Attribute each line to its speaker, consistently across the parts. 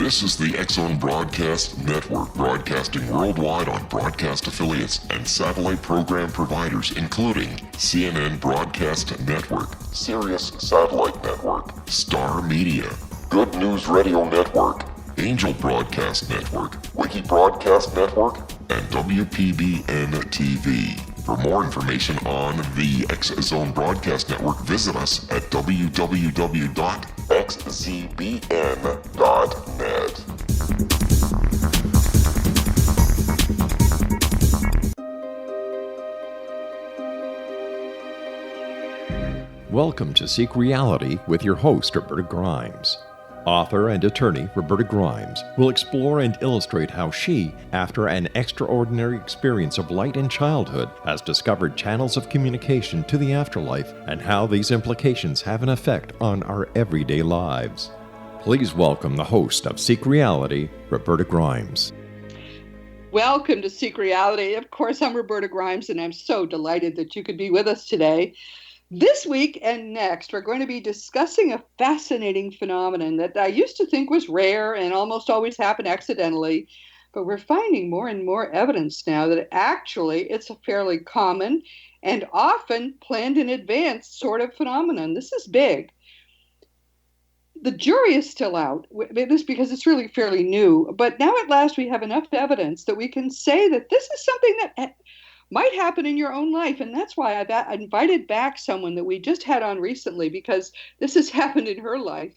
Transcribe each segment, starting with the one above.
Speaker 1: This is the X-Zone Broadcast Network, broadcasting worldwide on broadcast affiliates and satellite program providers, including CNN Broadcast Network, Sirius Satellite Network, Star Media, Good News Radio Network, Angel Broadcast Network, Wiki Broadcast Network, and WPBN TV. For more information on the X-Zone Broadcast Network, visit us at www.xzbn.net.
Speaker 2: Welcome to Seek Reality with your host, Roberta Grimes. Author and attorney Roberta Grimes will explore and illustrate how she, after an extraordinary experience of light in childhood, has discovered channels of communication to the afterlife and how these implications have an effect on our everyday lives. Please welcome the host of Seek Reality, Roberta Grimes.
Speaker 3: Welcome to Seek Reality. Of course, I'm Roberta Grimes, and I'm so delighted that you could be with us today. This week and next, we're going to be discussing a fascinating phenomenon that I used to think was rare and almost always happened accidentally, but we're finding more and more evidence now that actually it's a fairly common and often planned in advance sort of phenomenon. This is big. The jury is still out, this because it's really fairly new, but now at last we have enough evidence that we can say that this is something that might happen in your own life. And that's why I invited back someone that we just had on recently, because this has happened in her life.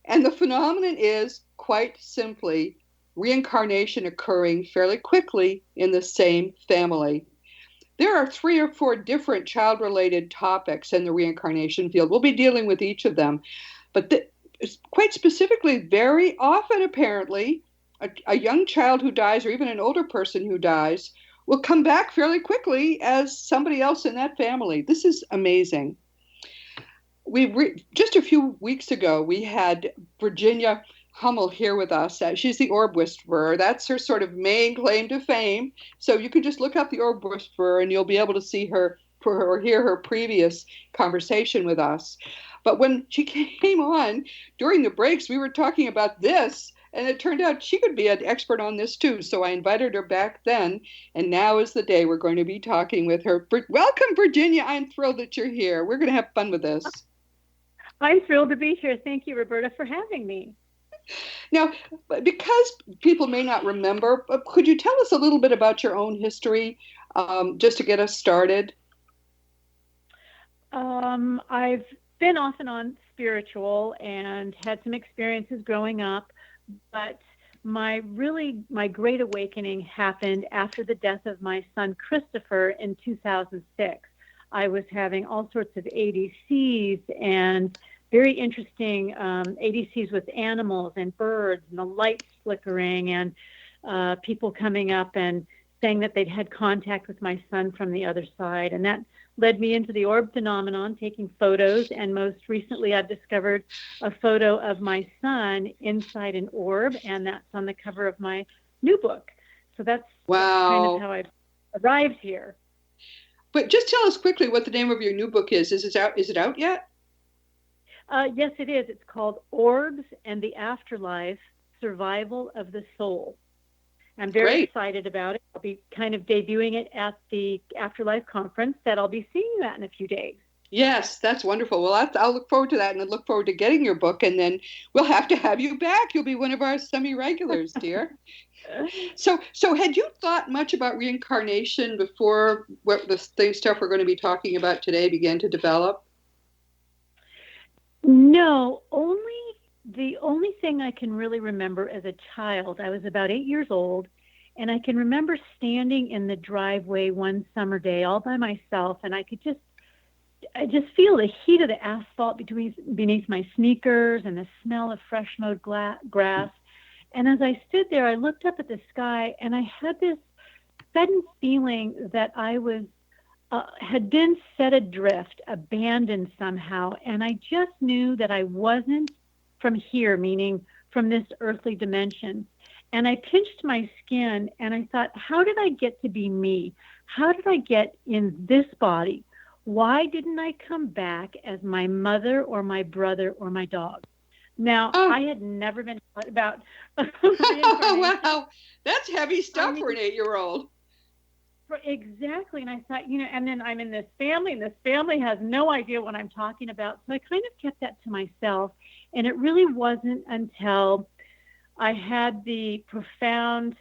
Speaker 3: And the phenomenon is, quite simply, reincarnation occurring fairly quickly in the same family. There are 3 or 4 different child-related topics in the reincarnation field. We'll be dealing with each of them. But quite specifically, very often, apparently, a young child who dies, or even an older person who dies, will come back fairly quickly as somebody else in that family. This is amazing. Just a few weeks ago, we had Virginia Hummel here with us. She's the orb whisperer. That's her sort of main claim to fame. So you can just look up the orb whisperer and you'll be able to see her or hear her previous conversation with us. But when she came on during the breaks, we were talking about this. And it turned out she could be an expert on this too. So I invited her back then. And now is the day we're going to be talking with her. Welcome, Virginia. I'm thrilled that you're here. We're going to have fun with this.
Speaker 4: I'm thrilled to be here. Thank you, Roberta, for having me.
Speaker 3: Now, because people may not remember, could you tell us a little bit about your own history, just to get us started?
Speaker 4: I've been off and on spiritual and had some experiences growing up. But my great awakening happened after the death of my son, Christopher, in 2006. I was having all sorts of ADCs and very interesting ADCs with animals and birds and the lights flickering and people coming up and saying that they'd had contact with my son from the other side. And that led me into the orb phenomenon, taking photos. And most recently, I've discovered a photo of my son inside an orb, and that's on the cover of my new book. So that's kind of how I arrived here.
Speaker 3: But just tell us quickly what the name of your new book is. Is it out yet?
Speaker 4: Yes, it is. It's called Orbs and the Afterlife, Survival of the Soul. I'm very excited about it. I'll be kind of debuting it at the Afterlife conference that I'll be seeing you at in a few days.
Speaker 3: Yes, that's wonderful. Well, I'll look forward to that, and I look forward to getting your book, and then we'll have to have you back. You'll be one of our semi-regulars, dear. So had you thought much about reincarnation before what the stuff we're going to be talking about today began to develop?
Speaker 4: No, the only thing I can really remember as a child, I was about 8 years old, and I can remember standing in the driveway one summer day all by myself, and I just feel the heat of the asphalt beneath my sneakers and the smell of fresh mowed grass. And as I stood there, I looked up at the sky, and I had this sudden feeling that I had been set adrift, abandoned somehow, and I just knew that I wasn't from here, meaning from this earthly dimension. And I pinched my skin and I thought, how did I get to be me? How did I get in this body? Why didn't I come back as my mother or my brother or my dog? Now,
Speaker 3: Oh.
Speaker 4: I had never been taught about reincarnation.
Speaker 3: Wow, that's heavy stuff for an 8-year-old.
Speaker 4: Exactly. And I thought, and then I'm in this family, and this family has no idea what I'm talking about. So I kind of kept that to myself. And it really wasn't until I had the profound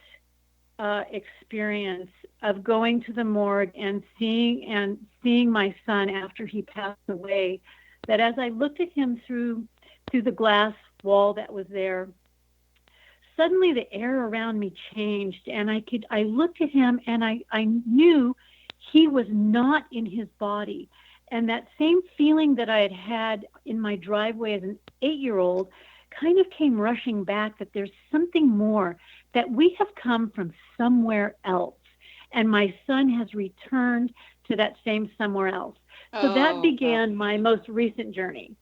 Speaker 4: experience of going to the morgue and seeing my son after he passed away, that as I looked at him through the glass wall that was there, suddenly the air around me changed, and I looked at him, and I knew he was not in his body. And that same feeling that I had had in my driveway as an 8-year-old kind of came rushing back, that there's something more, that we have come from somewhere else. And my son has returned to that same somewhere else. So that began my most recent journey.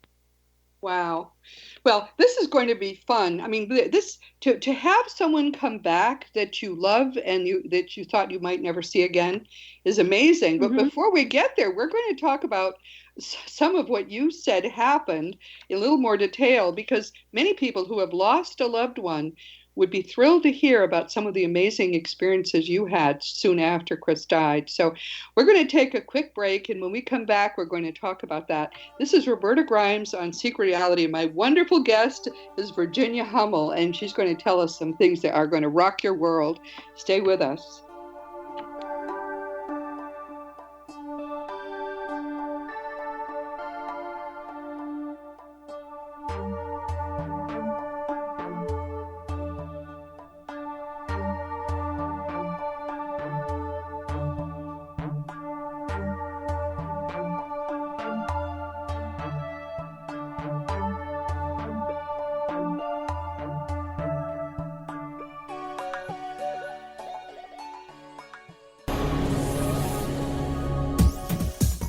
Speaker 3: Wow. Well, this is going to be fun. I mean, this to have someone come back that you love and that you thought you might never see again is amazing. But before we get there, we're going to talk about some of what you said happened in a little more detail, because many people who have lost a loved one would be thrilled to hear about some of the amazing experiences you had soon after Chris died. So we're going to take a quick break, and when we come back, we're going to talk about that. This is Roberta Grimes on Seek Reality. My wonderful guest is Virginia Hummel, and she's going to tell us some things that are going to rock your world. Stay with us.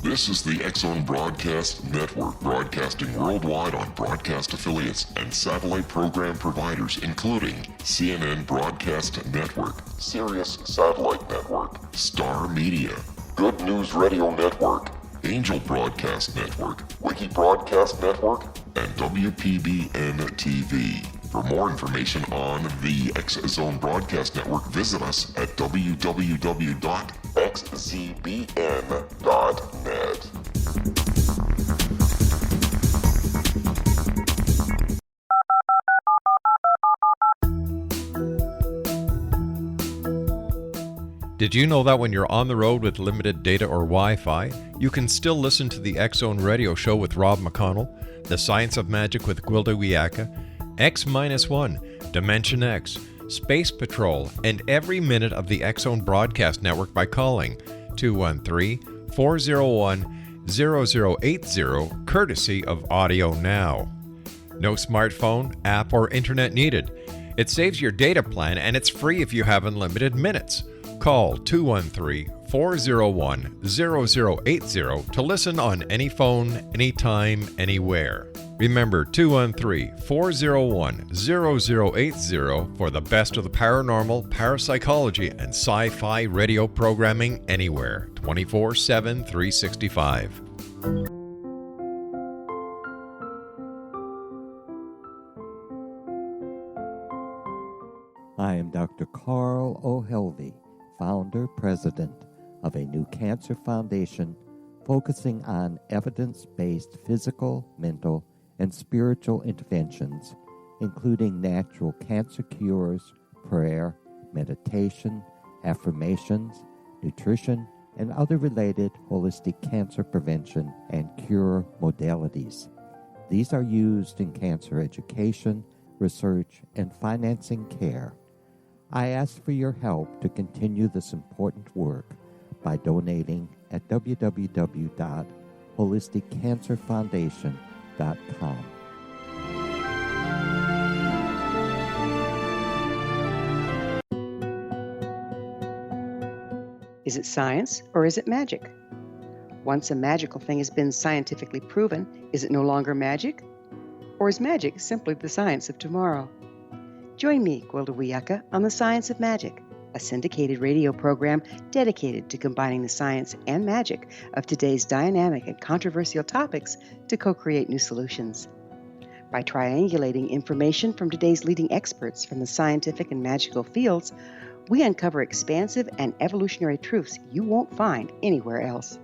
Speaker 1: This is the X-Zone Broadcast Network, broadcasting worldwide on broadcast affiliates and satellite program providers, including CNN Broadcast Network, Sirius Satellite Network, Star Media, Good News Radio Network, Angel Broadcast Network, Wiki Broadcast Network, and WPBN TV. For more information on the X-Zone Broadcast Network, visit us at www.xzbn.net.
Speaker 2: Did you know that when you're on the road with limited data or Wi-Fi, you can still listen to the X-Zone Radio Show with Rob McConnell, The Science of Magic with Gwilda Wiyaka, X-1, Dimension X, Space Patrol, and every minute of the X-Zone Broadcast Network by calling 213-401-0080, courtesy of Audio Now. No smartphone, app, or internet needed. It saves your data plan, and it's free if you have unlimited minutes. Call 213-401-0080 to listen on any phone, anytime, anywhere. Remember 213-401-0080 for the best of the paranormal, parapsychology, and sci-fi radio programming anywhere, 24/7, 365.
Speaker 5: I am Dr. Carl O'Helvey, founder, president of a new cancer foundation focusing on evidence-based physical, mental, and spiritual interventions, including natural cancer cures, prayer, meditation, affirmations, nutrition, and other related holistic cancer prevention and cure modalities. These are used in cancer education, research, and financing care. I ask for your help to continue this important work by donating at www.holisticcancerfoundation.com.
Speaker 6: Is it science or is it magic? Once a magical thing has been scientifically proven, is it no longer magic? Or is magic simply the science of tomorrow? Join me, Gwilda Wiyaka, on The Science of Magic, a syndicated radio program dedicated to combining the science and magic of today's dynamic and controversial topics to co-create new solutions. By triangulating information from today's leading experts from the scientific and magical fields, we uncover expansive and evolutionary truths you won't find anywhere else.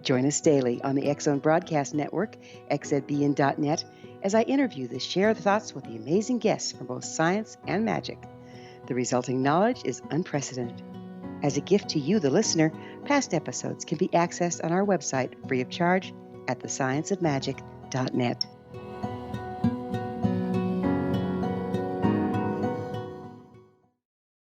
Speaker 6: Join us daily on the X-Zone Broadcast Network, xzbn.net, as I interview the share thoughts with the amazing guests from both science and magic. The resulting knowledge is unprecedented. As a gift to you, the listener, past episodes can be accessed on our website free of charge at thescienceofmagic.net.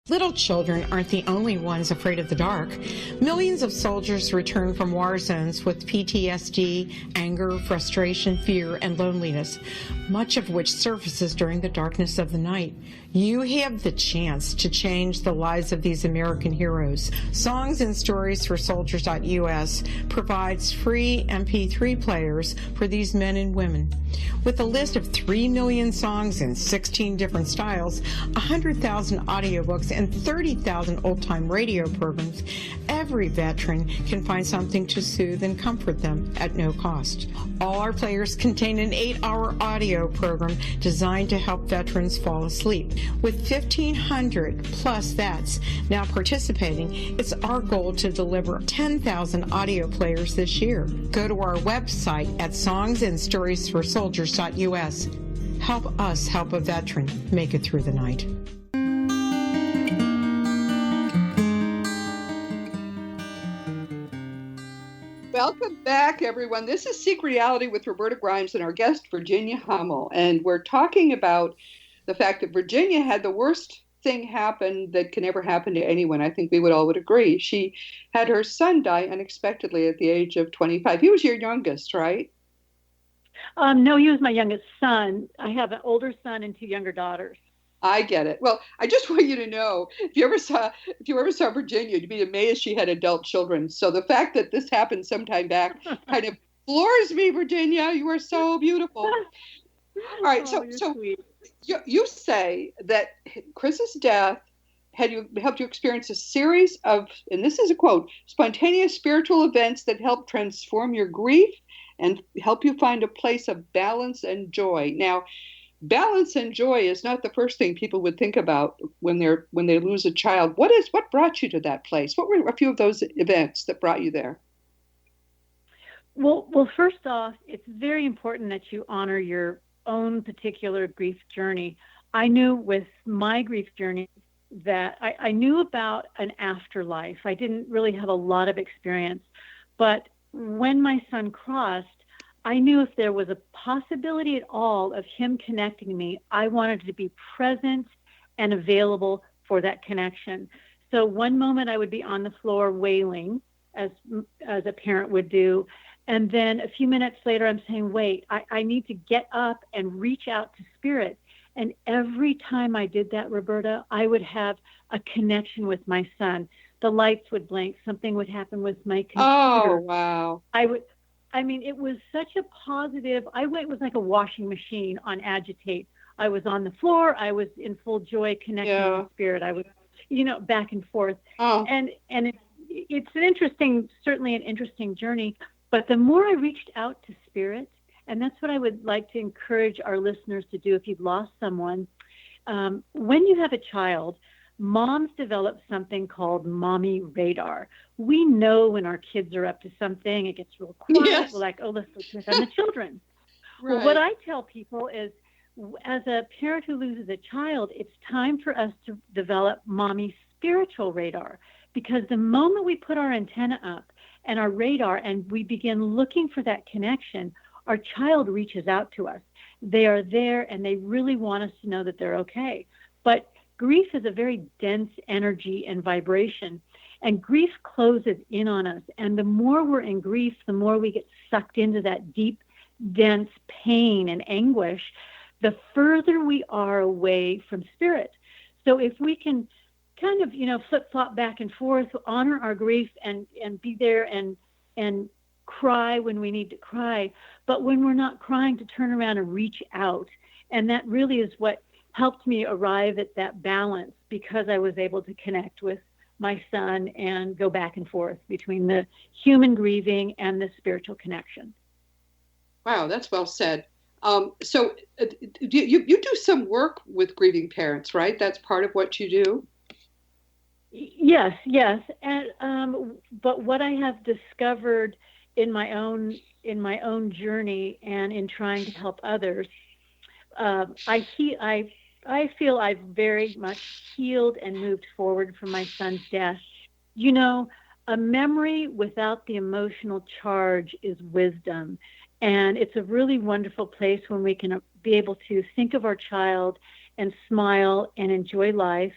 Speaker 7: Little children aren't the only ones afraid of the dark. Millions of soldiers return from war zones with PTSD, anger, frustration, fear, and loneliness, much of which surfaces during the darkness of the night. You have the chance to change the lives of these American heroes. Songs and Stories for Soldiers.us provides free MP3 players for these men and women. With a list of 3 million songs in 16 different styles, 100,000 audiobooks, and 30,000 old-time radio programs, every veteran can find something to soothe and comfort them at no cost. All our players contain an 8-hour audio program designed to help veterans fall asleep. With 1,500 plus vets now participating, it's our goal to deliver 10,000 audio players this year. Go to our website at songsandstoriesforsoldiers.us. Help us help a veteran make it through the night.
Speaker 3: Welcome back, everyone. This is Seek Reality with Roberta Grimes and our guest, Virginia Hummel. And we're talking about the fact that Virginia had the worst thing happen that can ever happen to anyone. I think we would agree. She had her son die unexpectedly at the age of 25. He was your youngest, right?
Speaker 4: No, he was my youngest son. I have an older son and 2 younger daughters.
Speaker 3: I get it. Well, I just want you to know, if you ever saw Virginia, you'd be amazed she had adult children. So the fact that this happened sometime back kind of floors me, Virginia. You are so beautiful. All right, so you say that Chris's death helped you experience a series of, and this is a quote, spontaneous spiritual events that help transform your grief and help you find a place of balance and joy. Now, balance and joy is not the first thing people would think about when they lose a child. What brought you to that place? What were a few of those events that brought you there?
Speaker 4: Well, first off, it's very important that you honor your own particular grief journey. I knew with my grief journey that I knew about an afterlife. I didn't really have a lot of experience, but when my son crossed, I knew if there was a possibility at all of him connecting me, I wanted to be present and available for that connection. So one moment I would be on the floor wailing, as a parent would do, and then a few minutes later I'm saying, wait, I need to get up and reach out to spirit. And every time I did that, Roberta, I would have a connection with my son. The lights would blink, something would happen with my computer.
Speaker 3: Oh, wow.
Speaker 4: It was such a positive, it was like a washing machine on agitate. I was on the floor. I was in full joy connecting with spirit. I was, back and forth.
Speaker 3: Oh.
Speaker 4: And it's certainly an interesting journey. But the more I reached out to spirit, and that's what I would like to encourage our listeners to do if you've lost someone. When you have a child, moms develop something called mommy radar. We know when our kids are up to something, it gets real quiet.
Speaker 3: Yes.
Speaker 4: We're like, oh, let's check on the children.
Speaker 3: Right.
Speaker 4: Well, what I tell people is, as a parent who loses a child, it's time for us to develop mommy spiritual radar. Because the moment we put our antenna up and our radar and we begin looking for that connection, our child reaches out to us. They are there and they really want us to know that they're okay. But grief is a very dense energy and vibration, and grief closes in on us. And the more we're in grief, the more we get sucked into that deep, dense pain and anguish, the further we are away from spirit. So if we can kind of, flip-flop back and forth, honor our grief and be there and cry when we need to cry, but when we're not crying, to turn around and reach out. And that really is what helped me arrive at that balance, because I was able to connect with my son and go back and forth between the human grieving and the spiritual connection.
Speaker 3: Wow, that's well said. So you do some work with grieving parents, right? That's part of what you do.
Speaker 4: Yes, yes, and but what I have discovered in my own journey and in trying to help others, I feel I've very much healed and moved forward from my son's death. You know, a memory without the emotional charge is wisdom, and it's a really wonderful place when we can be able to think of our child and smile and enjoy life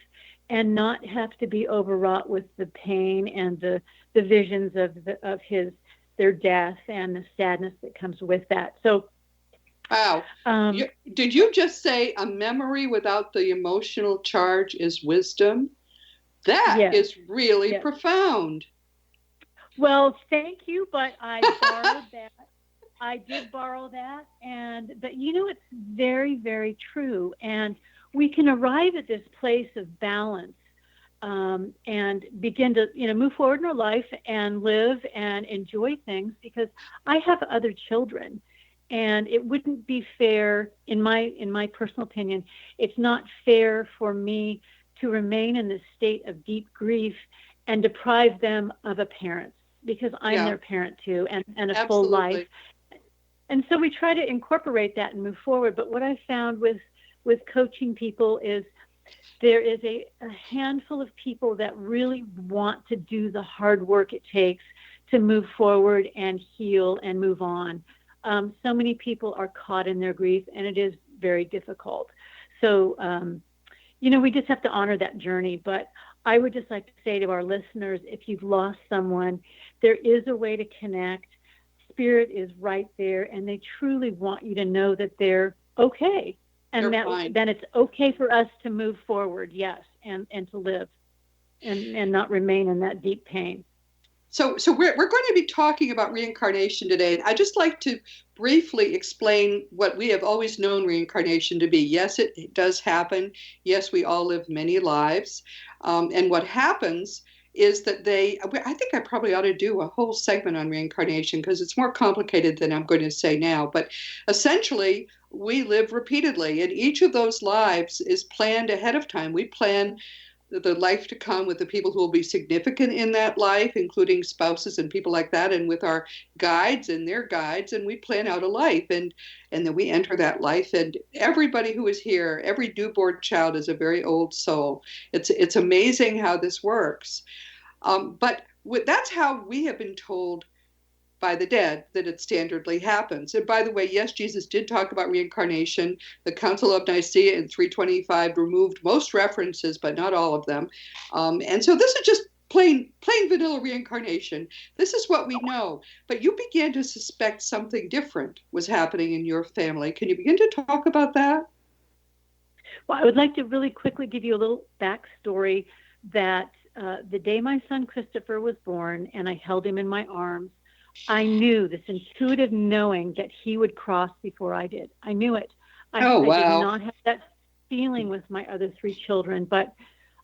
Speaker 4: and not have to be overwrought with the pain and the visions of their death and the sadness that comes with that. So,
Speaker 3: Wow.
Speaker 4: um,
Speaker 3: Did you just say a memory without the emotional charge is wisdom? That
Speaker 4: yes,
Speaker 3: is really
Speaker 4: yes.
Speaker 3: profound.
Speaker 4: Well, thank you, but I borrowed that. I did borrow that, but it's very, very true. And we can arrive at this place of balance, and begin to, move forward in our life and live and enjoy things, because I have other children, and it wouldn't be fair, in my personal opinion, it's not fair for me to remain in this state of deep grief and deprive them of a parent, because I'm
Speaker 3: Yeah,
Speaker 4: their parent too, and a full life.
Speaker 3: absolutely.
Speaker 4: And so we try to incorporate that and move forward. But what I found with coaching people is there is a handful of people that really want to do the hard work it takes to move forward and heal and move on. So many people are caught in their grief, and it is very difficult. So, we just have to honor that journey. But I would just like to say to our listeners, if you've lost someone, there is a way to connect. Spirit is right there, and they truly want you to know that they're okay, and
Speaker 3: They're
Speaker 4: that
Speaker 3: fine.
Speaker 4: then it's okay for us to move forward, yes, and to live, and not remain in that deep pain.
Speaker 3: So we're going to be talking about reincarnation today. And I just like to briefly explain what we have always known reincarnation to be. Yes, it does happen. Yes, we all live many lives. And what happens is that I think I probably ought to do a whole segment on reincarnation because it's more complicated than I'm going to say now. But essentially, we live repeatedly, and each of those lives is planned ahead of time. We plan the life to come with the people who will be significant in that life, including spouses and people like that, and with our guides and their guides, and we plan out a life, and then we enter that life. And everybody who is here, every newborn child is a very old soul. It's amazing how this works. But that's how we have been told by the dead that it standardly happens. And by the way, yes, Jesus did talk about reincarnation. The Council of Nicaea in 325 removed most references, but not all of them. And so this is just plain vanilla reincarnation. This is what we know. But you began to suspect something different was happening in your family. Can you begin to talk about that?
Speaker 4: Well, I would like to really quickly give you a little backstory that the day my son Christopher was born and I held him in my arms, I knew this intuitive knowing that he would cross before I did. I knew it.
Speaker 3: Oh,
Speaker 4: I did
Speaker 3: wow.
Speaker 4: not have that feeling with my other three children, but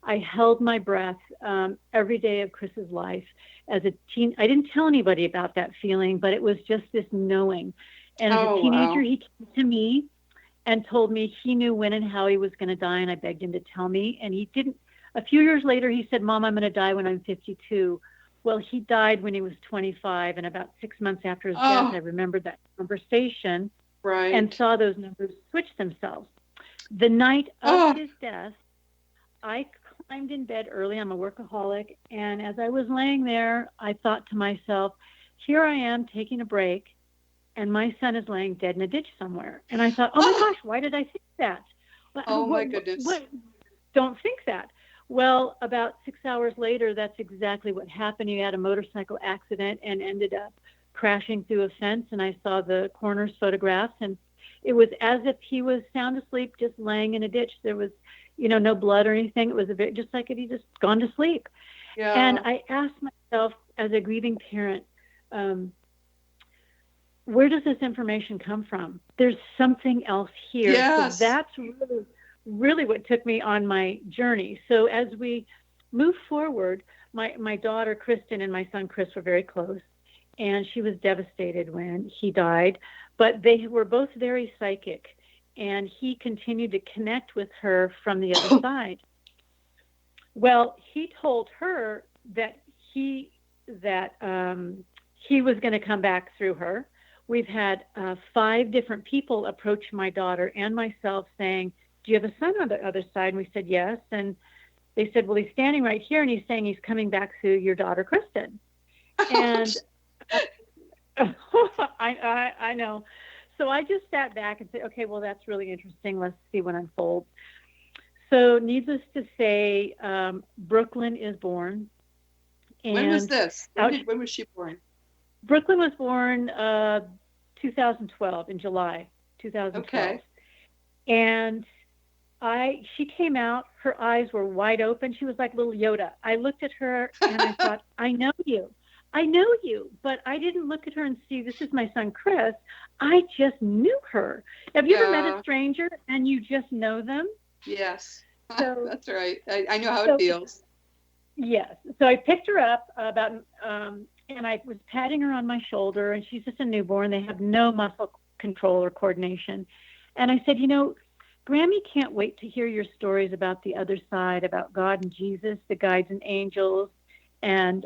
Speaker 4: I held my breath every day of Chris's life as a teen. I didn't tell anybody about that feeling, but it was just this knowing. And as a
Speaker 3: Oh,
Speaker 4: teenager,
Speaker 3: wow.
Speaker 4: he came to me and told me he knew when and how he was going to die, and I begged him to tell me, and he didn't. A few years later, he said, "Mom, I'm going to die when I'm 52." Well, he died when he was 25, and about 6 months after his death,
Speaker 3: Oh,
Speaker 4: I remembered that conversation and
Speaker 3: right.
Speaker 4: saw those numbers switch themselves. The night of
Speaker 3: Oh,
Speaker 4: his death, I climbed in bed early. I'm a workaholic, and as I was laying there, I thought to myself, here I am taking a break, and my son is laying dead in a ditch somewhere. And I thought, oh my
Speaker 3: oh,
Speaker 4: gosh, why did I think that?
Speaker 3: oh my
Speaker 4: What?
Speaker 3: goodness.
Speaker 4: Don't think that. Well, about 6 hours later, that's exactly what happened. He had a motorcycle accident and ended up crashing through a fence. And I saw the coroner's photographs, and it was as if he was sound asleep, just laying in a ditch. There was, no blood or anything. It was just like if he just gone to sleep. And
Speaker 3: Yeah.
Speaker 4: I asked myself, as a grieving parent, um, where does this information come from? There's something else here. So
Speaker 3: Yes.
Speaker 4: that's really what took me on my journey. So as we move forward, my daughter Kristen and my son Chris were very close, and she was devastated when he died. But they were both very psychic, and he continued to connect with her from the other side. Well, he told her that he was going to come back through her. We've had 5 different people approach my daughter and myself saying, "Do you have a son on the other side?" And we said, "Yes." And they said, "Well, he's standing right here, and he's saying he's coming back through your daughter, Kristen." And I know. So I just sat back and said, "Okay, well, that's really interesting. Let's see what unfolds." So needless to say, Brooklyn is born. And
Speaker 3: when was this? When was she born?
Speaker 4: Brooklyn was born 2012, in July 2012.
Speaker 3: Okay.
Speaker 4: And she came out, her eyes were wide open. She was like little Yoda. I looked at her and I thought, I know you, but I didn't look at her and see, this is my son, Chris. I just knew her. Have you ever met a stranger and you just know them?
Speaker 3: Yes.
Speaker 4: So,
Speaker 3: that's right. I know how it feels.
Speaker 4: Yes. So I picked her up and I was patting her on my shoulder, and she's just a newborn. They have no muscle control or coordination. And I said, Grammy can't wait to hear your stories about the other side, about God and Jesus, the guides and angels, and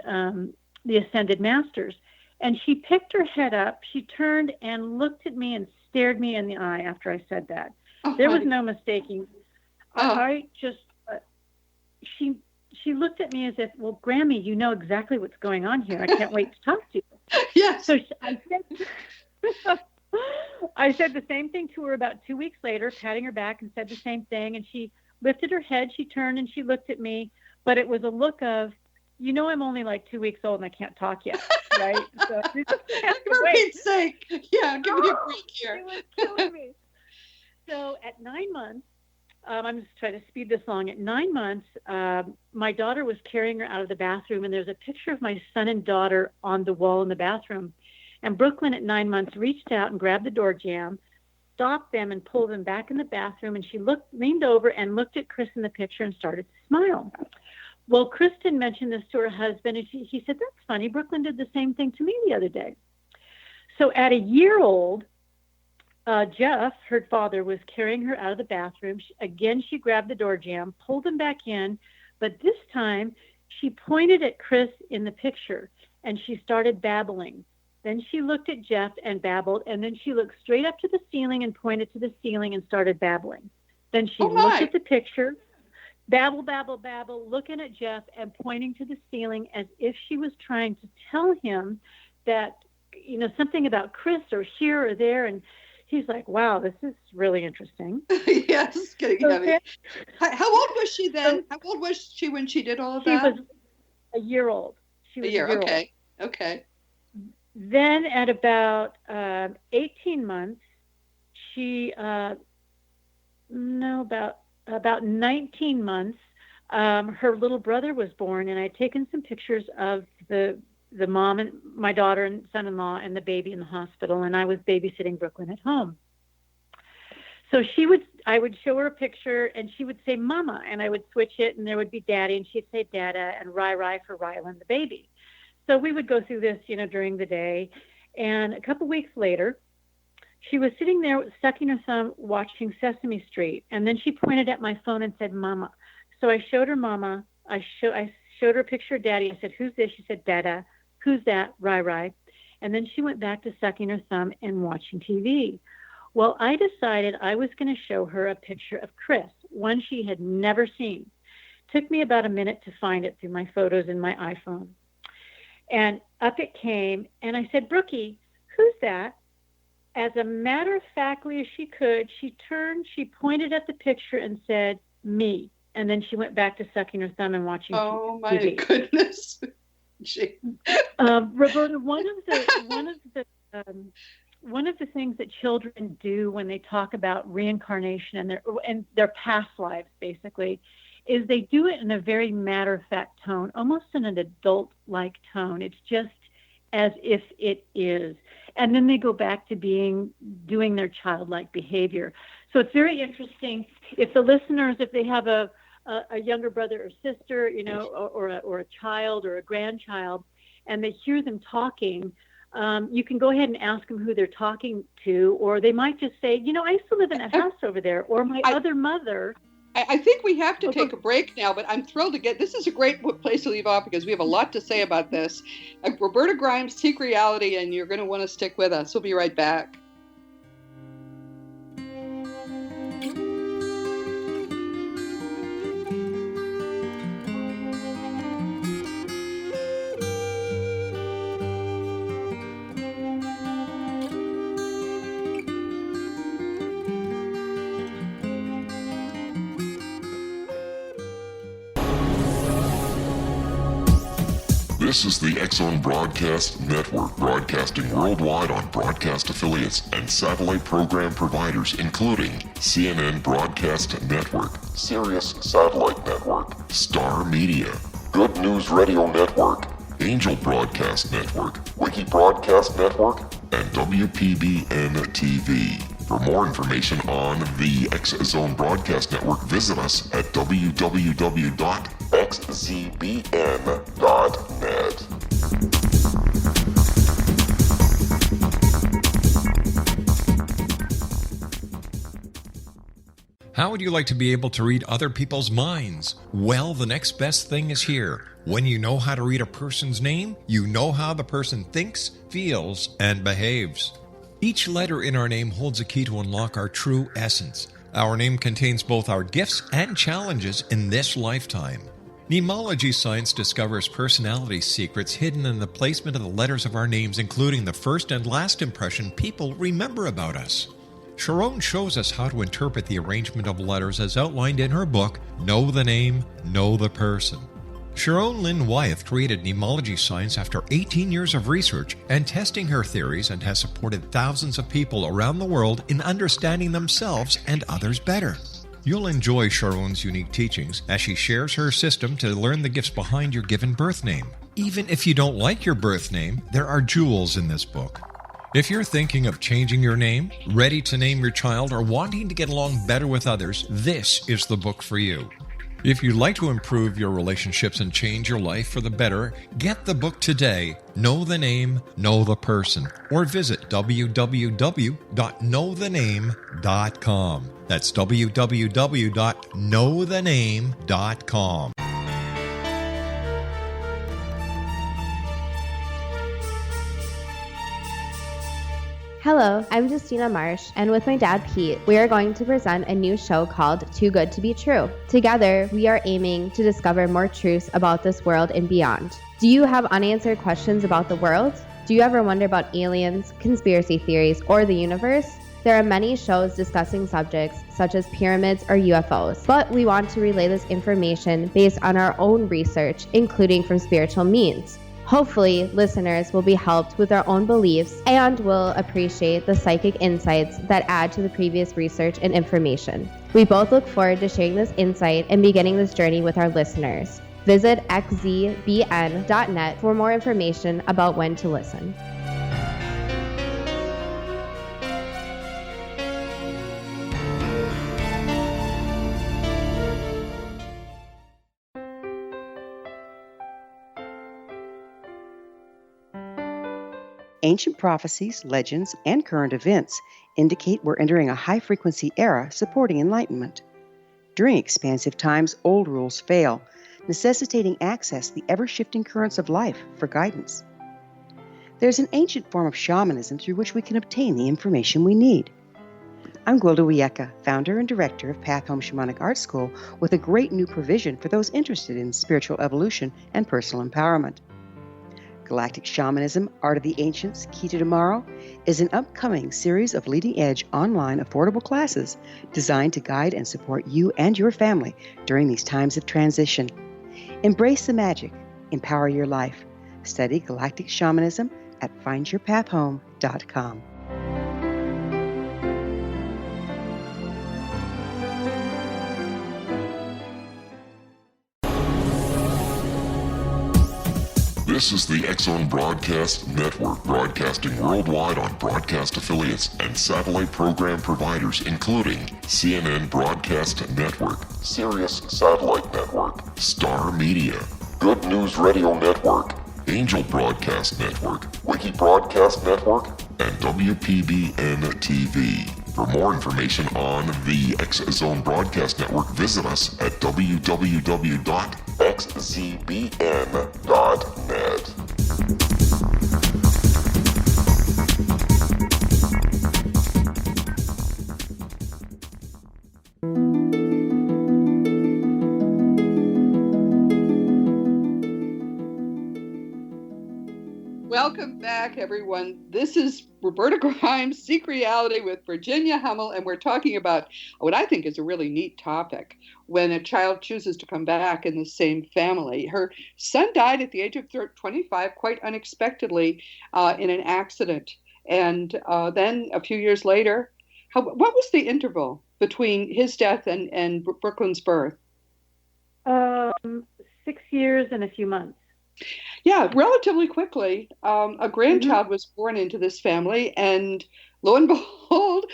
Speaker 4: the ascended masters. And she picked her head up. She turned and looked at me and stared me in the eye after I said that. There was no mistaking. I just, she looked at me as if, well, Grammy, you know exactly what's going on here. I can't wait to talk to you.
Speaker 3: Yes.
Speaker 4: So I said the same thing to her about 2 weeks later, patting her back, and said the same thing. And she lifted her head, she turned, and she looked at me. But it was a look of, I'm only like 2 weeks old and I can't talk yet, right? So
Speaker 3: for Pete's sake. Yeah, give me a break here.
Speaker 4: It was killing me. So at 9 months, I'm just trying to speed this along. At 9 months, my daughter was carrying her out of the bathroom, and there's a picture of my son and daughter on the wall in the bathroom. And Brooklyn at 9 months reached out and grabbed the door jamb, stopped them, and pulled them back in the bathroom. And she leaned over and looked at Chris in the picture and started to smile. Well, Kristen mentioned this to her husband, and he said, "That's funny. Brooklyn did the same thing to me the other day." So at a year old, Jeff, her father, was carrying her out of the bathroom. She grabbed the door jamb, pulled him back in, but this time she pointed at Chris in the picture, and she started babbling. Then she looked at Jeff and babbled, and then she looked straight up to the ceiling and pointed to the ceiling and started babbling. Then she looked at the picture, babble, babble, babble, looking at Jeff and pointing to the ceiling as if she was trying to tell him that, something about Chris or here or there. And he's like, "Wow, this is really interesting."
Speaker 3: Yes, it's getting heavy. How old was she then? How old was she when she did all of that?
Speaker 4: She was a year old.
Speaker 3: Okay. Okay.
Speaker 4: Then at about 18 months, about 19 months, her little brother was born, and I'd taken some pictures of the mom and my daughter and son-in-law and the baby in the hospital, and I was babysitting Brooklyn at home. So I would show her a picture, and she would say, "Mama," and I would switch it, and there would be Daddy, and she'd say Dada, and Rai for Rylan, the baby. So we would go through this, during the day. And a couple weeks later, she was sitting there sucking her thumb, watching Sesame Street. And then she pointed at my phone and said, "Mama." So I showed her Mama. I showed her a picture of Daddy. I said, "Who's this?" She said, "Dada." "Who's that?" Rai. And then she went back to sucking her thumb and watching TV. Well, I decided I was going to show her a picture of Chris, one she had never seen. Took me about a minute to find it through my photos in my iPhone. And up it came, and I said, "Brookie, who's that?" As a matter of factly as she could, she turned, she pointed at the picture and said, "Me." And then she went back to sucking her thumb and watching TV.
Speaker 3: Oh my goodness.
Speaker 4: Roberta, one of the things that children do when they talk about reincarnation and their past lives, basically, is they do it in a very matter-of-fact tone, almost in an adult-like tone. It's just as if it is. And then they go back to doing their childlike behavior. So it's very interesting. If the listeners, if they have a younger brother or sister, or a child or a grandchild, and they hear them talking, you can go ahead and ask them who they're talking to, or they might just say, I used to live in that house over there, or my other mother.
Speaker 3: I think we have to take a break now, but I'm thrilled to this is a great place to leave off because we have a lot to say about this. Roberta Grimes, Seek Reality, and you're going to want to stick with us. We'll be right back.
Speaker 1: This is the X-Zone Broadcast Network, broadcasting worldwide on broadcast affiliates and satellite program providers, including CNN Broadcast Network, Sirius Satellite Network, Star Media, Good News Radio Network, Angel Broadcast Network, Wiki Broadcast Network, and WPBN TV. For more information on the X-Zone Broadcast Network, visit us at www.xzbn.net.
Speaker 2: How would you like to be able to read other people's minds? Well, the next best thing is here. When you know how to read a person's name, you know how the person thinks, feels, and behaves. Each letter in our name holds a key to unlock our true essence. Our name contains both our gifts and challenges in this lifetime. Mnemology science discovers personality secrets hidden in the placement of the letters of our names, including the first and last impression people remember about us. Sharon shows us how to interpret the arrangement of letters as outlined in her book, Know the Name, Know the Person. Sharon Lynn Wyeth created mnemology science after 18 years of research and testing her theories, and has supported thousands of people around the world in understanding themselves and others better. You'll enjoy Sharon's unique teachings as she shares her system to learn the gifts behind your given birth name. Even if you don't like your birth name, there are jewels in this book. If you're thinking of changing your name, ready to name your child, or wanting to get along better with others, this is the book for you. If you'd like to improve your relationships and change your life for the better, get the book today, Know the Name, Know the Person, or visit www.knowthename.com. That's www.knowthename.com.
Speaker 8: Hello, I'm Justina Marsh, and with my dad Pete, we are going to present a new show called Too Good to Be True. Together, we are aiming to discover more truths about this world and beyond. Do you have unanswered questions about the world? Do you ever wonder about aliens, conspiracy theories, or the universe? There are many shows discussing subjects such as pyramids or UFOs, but we want to relay this information based on our own research, including from spiritual means. Hopefully, listeners will be helped with their own beliefs and will appreciate the psychic insights that add to the previous research and information. We both look forward to sharing this insight and beginning this journey with our listeners. Visit xzbn.net for more information about when to listen.
Speaker 6: Ancient prophecies, legends, and current events indicate we're entering a high-frequency era supporting enlightenment. During expansive times, old rules fail, necessitating access to the ever-shifting currents of life for guidance. There's an ancient form of shamanism through which we can obtain the information we need. I'm Gwilda Wieka, founder and director of Path Home Shamanic Art School, with a great new provision for those interested in spiritual evolution and personal empowerment. Galactic Shamanism, Art of the Ancients, Key to Tomorrow, is an upcoming series of leading-edge online affordable classes designed to guide and support you and your family during these times of transition. Embrace the magic. Empower your life. Study Galactic Shamanism at findyourpathhome.com.
Speaker 1: This is the X-Zone Broadcast Network, broadcasting worldwide on broadcast affiliates and satellite program providers, including CNN Broadcast Network, Sirius Satellite Network, Star Media, Good News Radio Network, Angel Broadcast Network, Wiki Broadcast Network, and WPBN TV. For more information on the X Zone Broadcast Network, visit us at www.xzbn.net.
Speaker 3: Welcome back, everyone. This is Roberta Grimes, Seek Reality with Virginia Hummel, and we're talking about what I think is a really neat topic, when a child chooses to come back in the same family. Her son died at the age of 25, quite unexpectedly, in an accident. And then a few years later, what was the interval between his death and Brooklyn's birth?
Speaker 4: 6 years and a few months.
Speaker 3: Yeah, relatively quickly, a grandchild was born into this family, and lo and behold,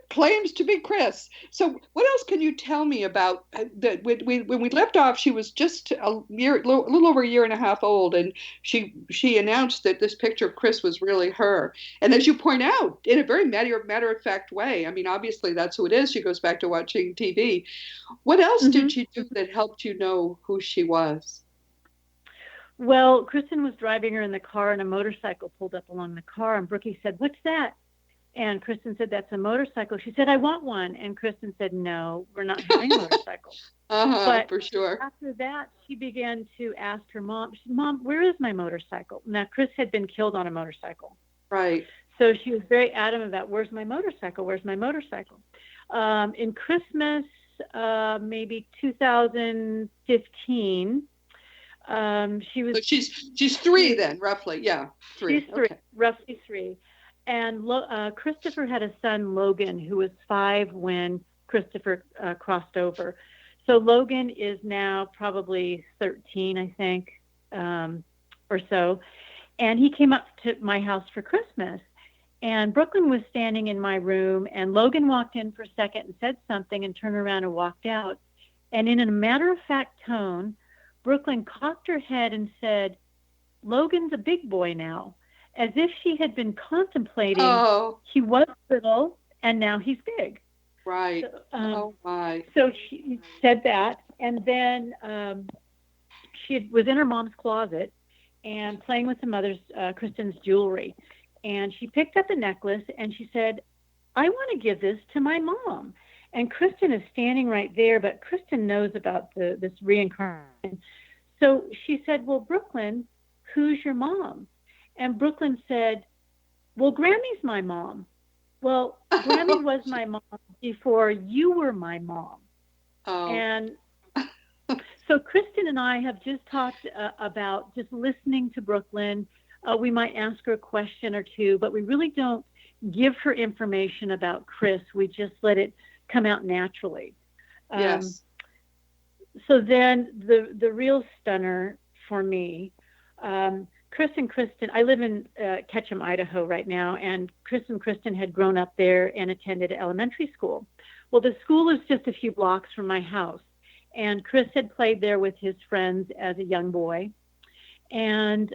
Speaker 3: claims to be Chris. So, what else can you tell me about that? When we left off, she was just a little over a year and a half old, and she announced that this picture of Chris was really her. And as you point out, in a very matter of fact way, I mean, obviously that's who it is. She goes back to watching TV. What else did she do that helped you know who she was?
Speaker 4: Well, Kristen was driving her in the car, and a motorcycle pulled up along the car, and Brookie said, "What's that?" And Kristen said, "That's a motorcycle." She said, "I want one." And Kristen said, "No, we're not having a motorcycle." But
Speaker 3: for sure.
Speaker 4: after that, she began to ask her mom, she said, "Mom, where is my motorcycle?" Now, Chris had been killed on a motorcycle.
Speaker 3: Right.
Speaker 4: So she was very adamant about, "Where's my motorcycle? Where's my motorcycle?" In Christmas, maybe 2015, she was.
Speaker 3: So she's 3 then, roughly. Yeah, 3.
Speaker 4: She's 3, roughly 3. And Christopher had a son, Logan, who was 5 when Christopher crossed over. So Logan is now probably 13, I think, or so. And he came up to my house for Christmas. And Brooklyn was standing in my room, and Logan walked in for a second and said something and turned around and walked out. And in a matter-of-fact tone, Brooklyn cocked her head and said, "Logan's a big boy now," as if she had been contemplating he was little and now he's big.
Speaker 3: Right.
Speaker 4: So,
Speaker 3: oh, my.
Speaker 4: So she said that, and then she was in her mom's closet and playing with some other Kristen's jewelry. And she picked up a necklace, and she said, "I want to give this to my mom." And Kristen is standing right there, but Kristen knows about this reincarnation. So she said, "Well, Brooklyn, who's your mom?" And Brooklyn said, "Well, Grammy's my mom." Well, Grammy was my mom before you were my mom.
Speaker 3: Oh.
Speaker 4: And so Kristen and I have just talked about just listening to Brooklyn. We might ask her a question or two, but we really don't give her information about Chris. We just let it come out naturally.
Speaker 3: Yes.
Speaker 4: So then the real stunner for me, Chris and Kristen, I live in Ketchum, Idaho right now, and Chris and Kristen had grown up there and attended elementary school. Well, the school is just a few blocks from my house, and Chris had played there with his friends as a young boy. And